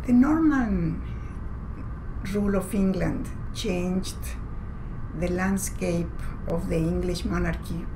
The Norman rule of England changed the landscape of the English monarchy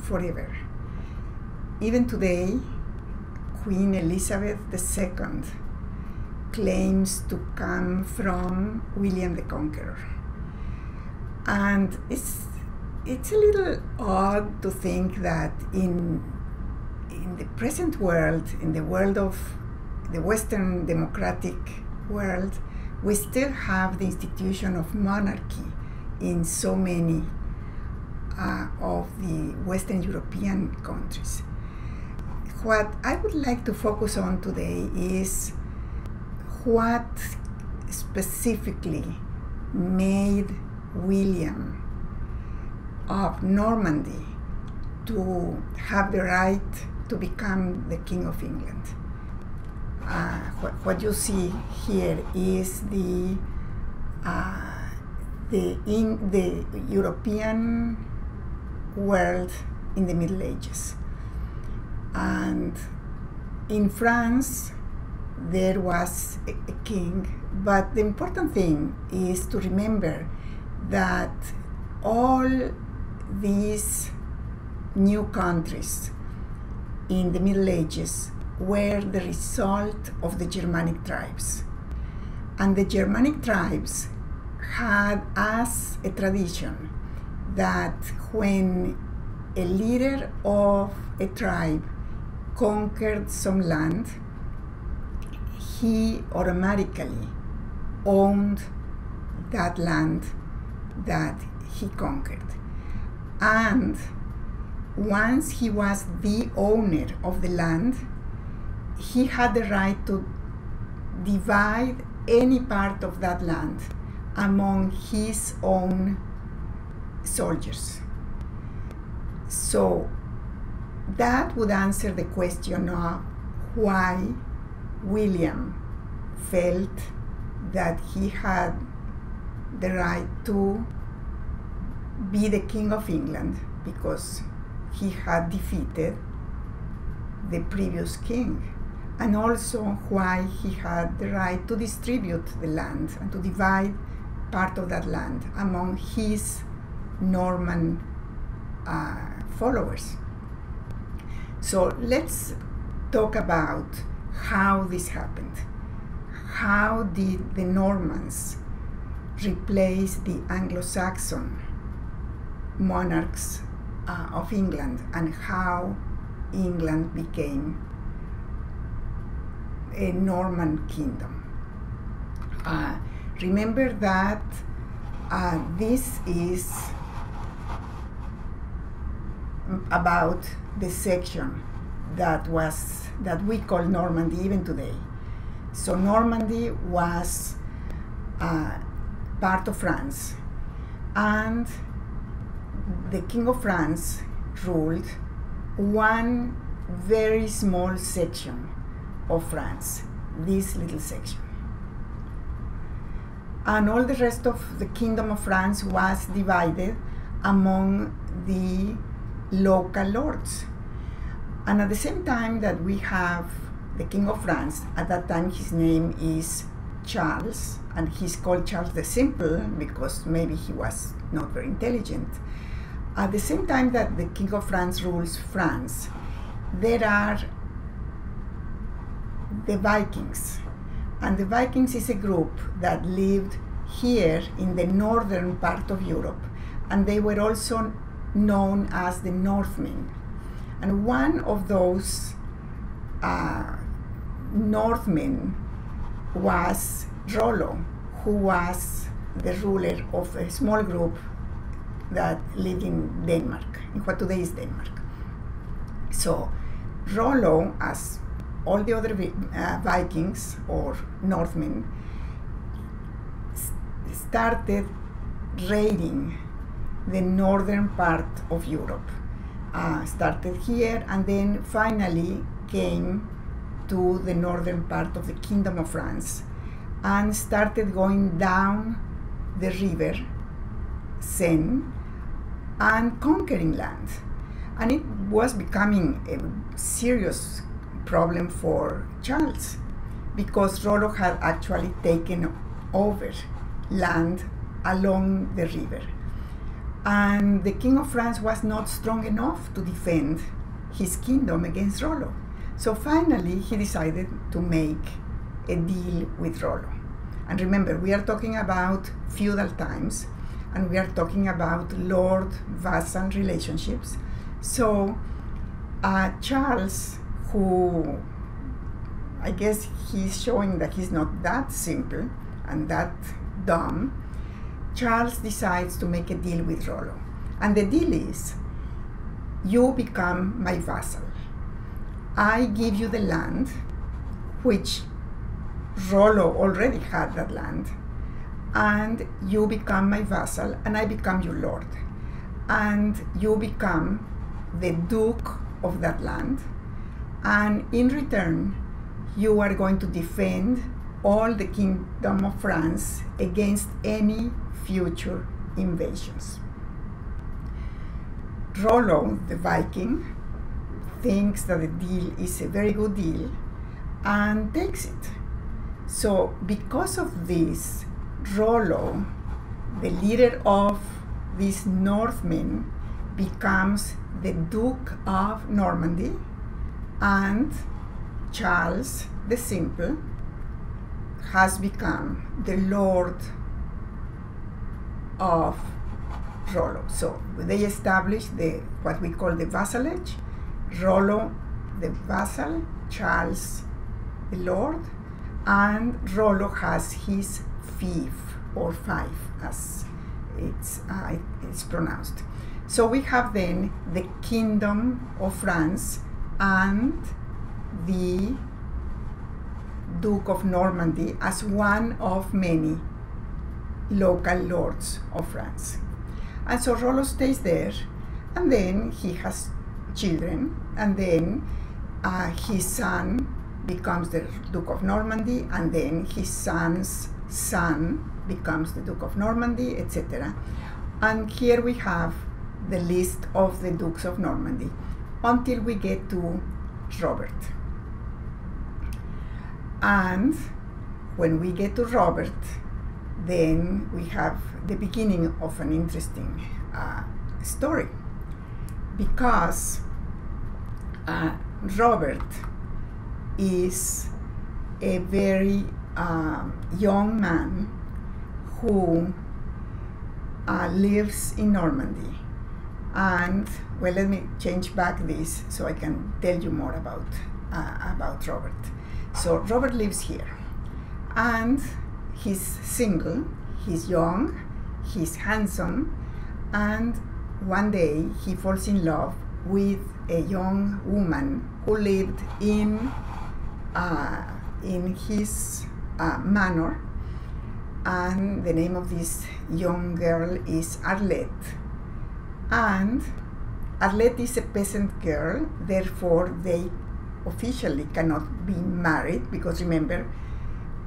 forever. Even today, Queen Elizabeth II claims to come from William the Conqueror. And it's a little odd to think that in the present world, in the world of the Western democratic world, we still have the institution of monarchy in so many of the Western European countries. What I would like to focus on today is what specifically made William of Normandy to have the right to become the King of England. What you see here is the European world in the Middle Ages. And in France, there was a king, but the important thing is to remember that all these new countries in the Middle Ages were the result of the Germanic tribes. And the Germanic tribes had as a tradition that when a leader of a tribe conquered some land, he automatically owned that land that he conquered. And once he was the owner of the land, he had the right to divide any part of that land among his own soldiers. So that would answer the question of why William felt that he had the right to be the King of England, because he had defeated the previous king, and also why he had the right to distribute the land and to divide part of that land among his Norman followers. So let's talk about how this happened. How did the Normans replace the Anglo-Saxon monarchs of England, and how England became a Norman kingdom? Remember that this is about the section that we call Normandy even today. So Normandy was part of France, and the King of France ruled one very small section of France, this little section. And all the rest of the Kingdom of France was divided among the local lords. And at the same time that we have the King of France, at that time his name is Charles, and he's called Charles the Simple because maybe he was not very intelligent. At the same time that the King of France rules France, there are the Vikings. And the Vikings is a group that lived here in the northern part of Europe, and they were also known as the Northmen. And one of those Northmen was Rollo, who was the ruler of a small group that lived in Denmark, in what today is Denmark. So Rollo, as all the other Vikings or Northmen, started raiding the northern part of Europe. Started here and then finally came to the northern part of the Kingdom of France and started going down the river Seine and conquering land. And it was becoming a serious problem for Charles, because Rollo had actually taken over land along the river. And the King of France was not strong enough to defend his kingdom against Rollo. So finally, he decided to make a deal with Rollo. And remember, we are talking about feudal times, and we are talking about lord-vassal relationships. So Charles, who I guess he's showing that he's not that simple and that dumb, Charles decides to make a deal with Rollo. And the deal is, you become my vassal. I give you the land, which Rollo already had that land, and you become my vassal, and I become your lord. And you become the duke of that land, and in return, you are going to defend all the kingdom of France against any future invasions. Rollo, the Viking, thinks that the deal is a very good deal and takes it. So because of this, Rollo, the leader of these Northmen, becomes the Duke of Normandy, and Charles the Simple has become the Lord of Rollo. So they established what we call the vassalage. Rollo the vassal, Charles the Lord, and Rollo has his fief, or fief as it's pronounced. So we have then the Kingdom of France and the Duke of Normandy as one of many local lords of France. And so Rollo stays there, and then he has children, and then his son becomes the Duke of Normandy, and then his son's son becomes the Duke of Normandy, etc. And here we have the list of the Dukes of Normandy until we get to Robert. And when we get to Robert, then we have the beginning of an interesting story, because Robert is a very young man who lives in Normandy. And well, let me change back this so I can tell you more about Robert. So Robert lives here, and he's single, he's young, he's handsome, and one day he falls in love with a young woman who lived in his manor, and the name of this young girl is Arlette. And Arlette is a peasant girl, therefore they officially cannot be married, because remember,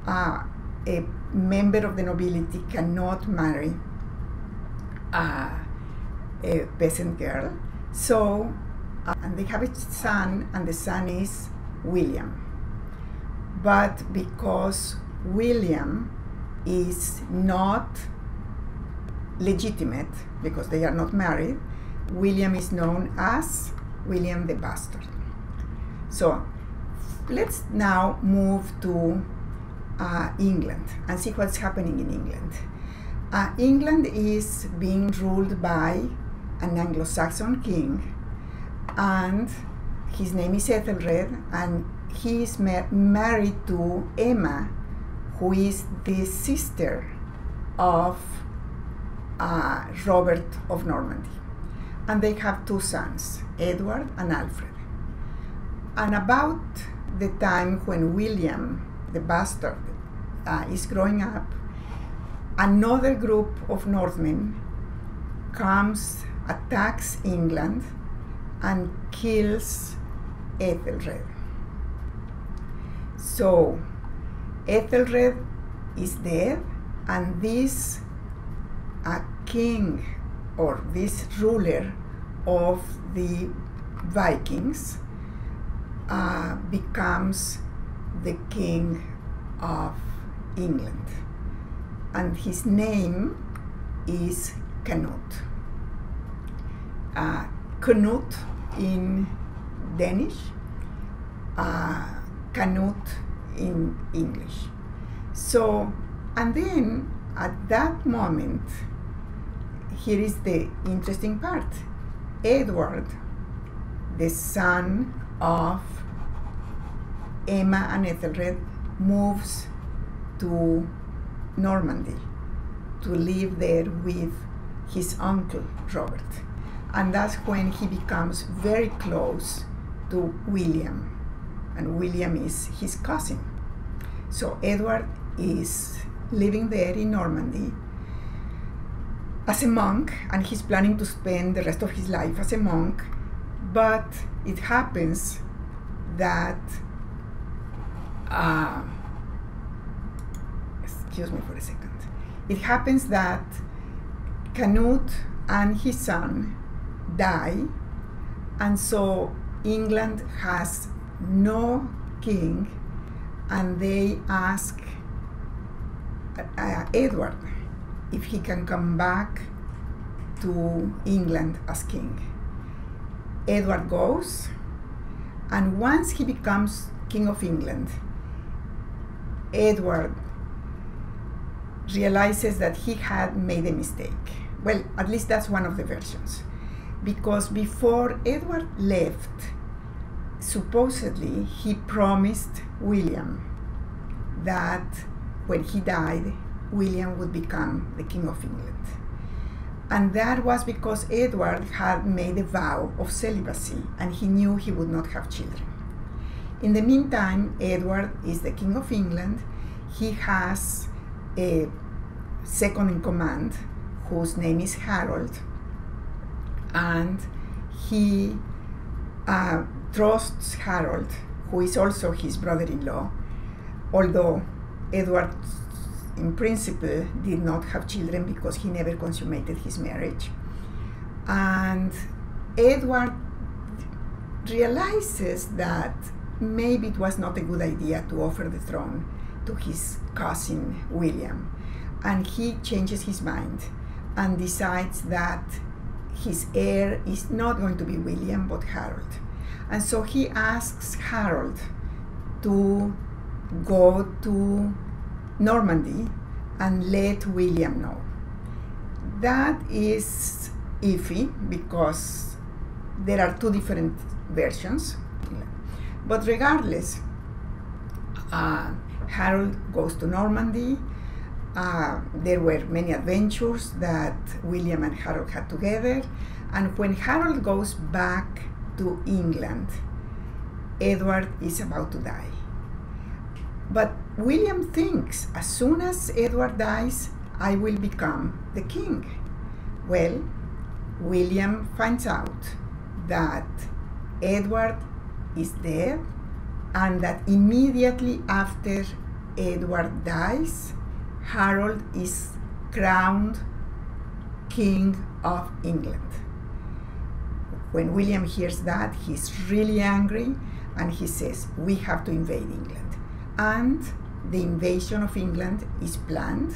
a member of the nobility cannot marry a peasant girl. So, and they have a son, and the son is William. But because William is not legitimate, because they are not married, William is known as William the Bastard. So let's now move to England and see what's happening in England. England is being ruled by an Anglo-Saxon king, and his name is Ethelred, and he is married to Emma, who is the sister of Robert of Normandy. And they have two sons, Edward and Alfred. And about the time when William the Bastard is growing up, another group of Northmen comes, attacks England, and kills Ethelred. So Ethelred is dead, and this king, or this ruler of the Vikings, becomes the king of England. And his name is Canute. Knut in Danish, Canute in English. So, and then at that moment, here is the interesting part. Edward, the son of Emma and Ethelred, moves to Normandy to live there with his uncle Robert. And that's when he becomes very close to William. And William is his cousin. So Edward is living there in Normandy as a monk, and he's planning to spend the rest of his life as a monk. But it happens that, excuse me for a second. It happens that Canute and his son die, and so England has no king, and they ask Edward if he can come back to England as king. Edward goes, and once he becomes King of England, Edward realizes that he had made a mistake. Well, at least that's one of the versions. Because before Edward left, supposedly he promised William that when he died, William would become the King of England. And that was because Edward had made a vow of celibacy, and he knew he would not have children. In the meantime, Edward is the King of England. He has a second in command whose name is Harold, and he trusts Harold, who is also his brother-in-law, although Edward in principle did not have children because he never consummated his marriage. And Edward realizes that maybe it was not a good idea to offer the throne to his cousin William, and he changes his mind and decides that his heir is not going to be William but Harold. And so he asks Harold to go to Normandy and let William know. That is iffy because there are two different versions. But regardless, Harold goes to Normandy. There were many adventures that William and Harold had together. And when Harold goes back to England, Edward is about to die. But William thinks, as soon as Edward dies, I will become the king. Well, William finds out that Edward is dead, and that immediately after Edward dies, Harold is crowned King of England. When William hears that, he's really angry, and he says, we have to invade England. And the invasion of England is planned,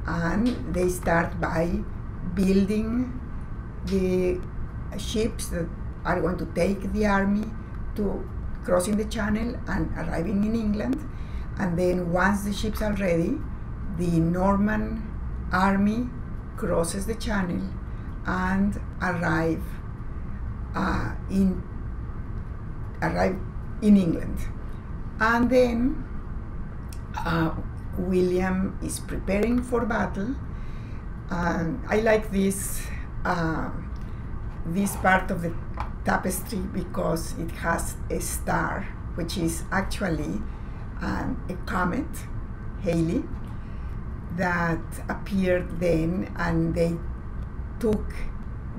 and they start by building the ships that are going to take the army to crossing the channel and arriving in England. And then once the ships are ready, the Norman army crosses the channel and arrive in England. And then William is preparing for battle. I like this part of the tapestry because it has a star, which is actually a comet, Halley, that appeared then, and they took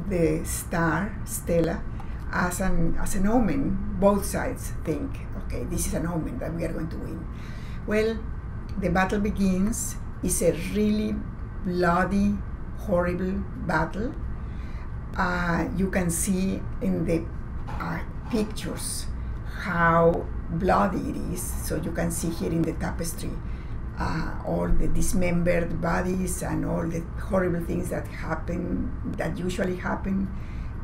the star, Stella, as an omen. Both sides think, okay, this is an omen that we are going to win. Well, the battle begins. It's a really bloody, horrible battle. You can see in the pictures how bloody it is. So you can see here in the tapestry all the dismembered bodies and all the horrible things that usually happen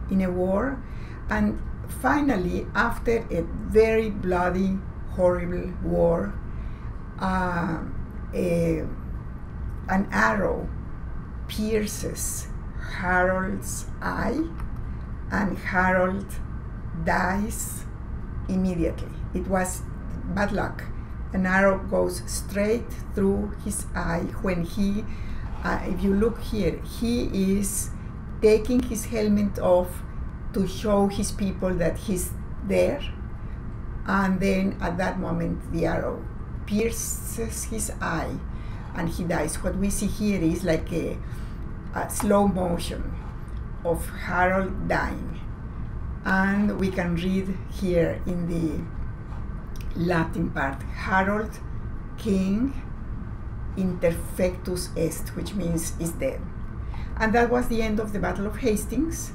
in a war. And finally, after a very bloody, horrible war, an arrow pierces Harold's eye, and Harold dies immediately. It was bad luck. An arrow goes straight through his eye when he, if you look here, he is taking his helmet off to show his people that he's there, and then at that moment the arrow pierces his eye and he dies. What we see here is like a slow motion of Harold dying, and we can read here in the Latin part, Harold, king, interfectus est, which means is dead. And that was the end of the Battle of Hastings,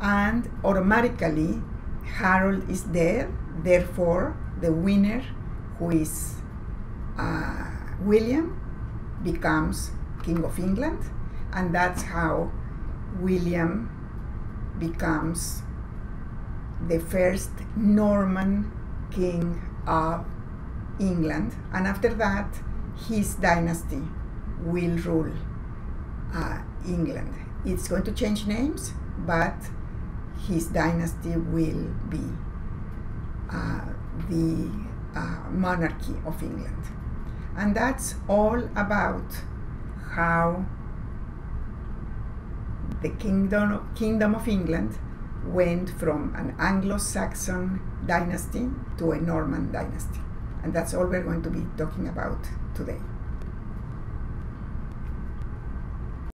and automatically Harold is dead. Therefore the winner, who is William, becomes King of England, and that's how William becomes the first Norman king of England, and after that his dynasty will rule England. It's going to change names, but his dynasty will be the monarchy of England. And that's all about how the Kingdom of England went from an Anglo-Saxon dynasty to a Norman dynasty. And that's all we're going to be talking about today.